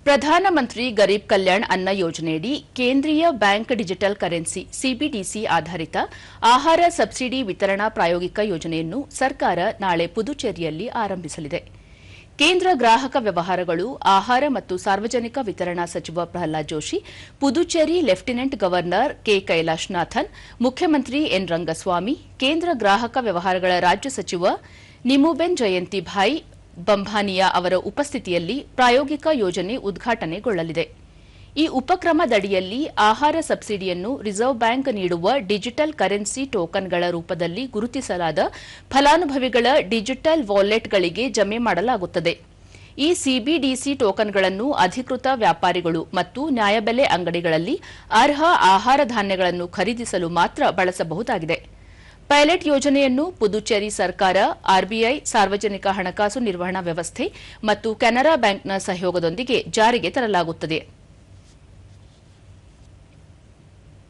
ಪ್ರಧಾನಮಂತ್ರಿ ಗರೀಬ್ ಕಲ್ಯಾಣ್ ಅನ್ನ ಯೋಜನೆಯಡಿ ಕೇಂದ್ರೀಯ ಬ್ಯಾಂಕ್ ಡಿಜಿಟಲ್ ಕರೆನ್ಸಿ ಸಿಬಿಡಿಸಿ ಆಧಾರಿತ ಆಹಾರ ಸಬ್ಸಿಡಿ ವಿತರಣಾ ಪ್ರಾಯೋಗಿಕ ಯೋಜನೆಯನ್ನು ಸರ್ಕಾರ ನಾಳೆ ಪುದುಚೇರಿಯಲ್ಲಿ ಆರಂಭಿಸಲಿದೆ. ಕೇಂದ್ರ ಗ್ರಾಹಕ ವ್ಯವಹಾರಗಳು, ಆಹಾರ ಮತ್ತು ಸಾರ್ವಜನಿಕ ವಿತರಣಾ ಸಚಿವ ಪ್ರಹ್ಲಾದ್ ಜೋಶಿ, ಪುದುಚೇರಿ ಲೆಫ್ಟಿನೆಂಟ್ ಗವರ್ನರ್ ಕೆ ಕೈಲಾಶ್ನಾಥನ್, ಮುಖ್ಯಮಂತ್ರಿ ಎನ್ ರಂಗಸ್ವಾಮಿ, ಕೇಂದ್ರ ಗ್ರಾಹಕ ವ್ಯವಹಾರಗಳ ರಾಜ್ಯ ಸಚಿವ ನಿಮುಬೆನ್ ಜಯಂತಿಭಾಯ್ ಬಂಭಾನಿಯಾ ಅವರ ಉಪಸ್ಥಿತಿಯಲ್ಲಿ ಪ್ರಾಯೋಗಿಕ ಯೋಜನೆ ಉದ್ಘಾಟನೆಗೊಳ್ಳಲಿದೆ. ಈ ಉಪಕ್ರಮದಡಿಯಲ್ಲಿ ಆಹಾರ ಸಬ್ಸಿಡಿಯನ್ನು ರಿಸರ್ವ್ ಬ್ಯಾಂಕ್ ನೀಡುವ ಡಿಜಿಟಲ್ ಕರೆನ್ಸಿ ಟೋಕನ್ಗಳ ರೂಪದಲ್ಲಿ ಗುರುತಿಸಲಾದ ಫಲಾನುಭವಿಗಳ ಡಿಜಿಟಲ್ ವಾಲೆಟ್ಗಳಿಗೆ ಜಮೆ ಮಾಡಲಾಗುತ್ತದೆ. ಈ ಸಿಬಿಡಿಸಿ ಟೋಕನ್ಗಳನ್ನು ಅಧಿಕೃತ ವ್ಯಾಪಾರಿಗಳು ಮತ್ತು ನ್ಯಾಯಬೆಲೆ ಅಂಗಡಿಗಳಲ್ಲಿ ಅರ್ಹ ಆಹಾರ ಧಾನ್ಯಗಳನ್ನು ಖರೀದಿಸಲು ಮಾತ್ರ ಬಳಸಬಹುದಾಗಿದೆ. ಪೈಲಟ್ ಯೋಜನೆಯನ್ನು ಪುದುಚೇರಿ ಸರ್ಕಾರ, ಆರ್ಬಿಐ, ಸಾರ್ವಜನಿಕ ಹಣಕಾಸು ನಿರ್ವಹಣಾ ವ್ಯವಸ್ಥೆ ಮತ್ತು ಕೆನರಾ ಬ್ಯಾಂಕ್ನ ಸಹಯೋಗದೊಂದಿಗೆ ಜಾರಿಗೆ ತರಲಾಗುತ್ತದೆ.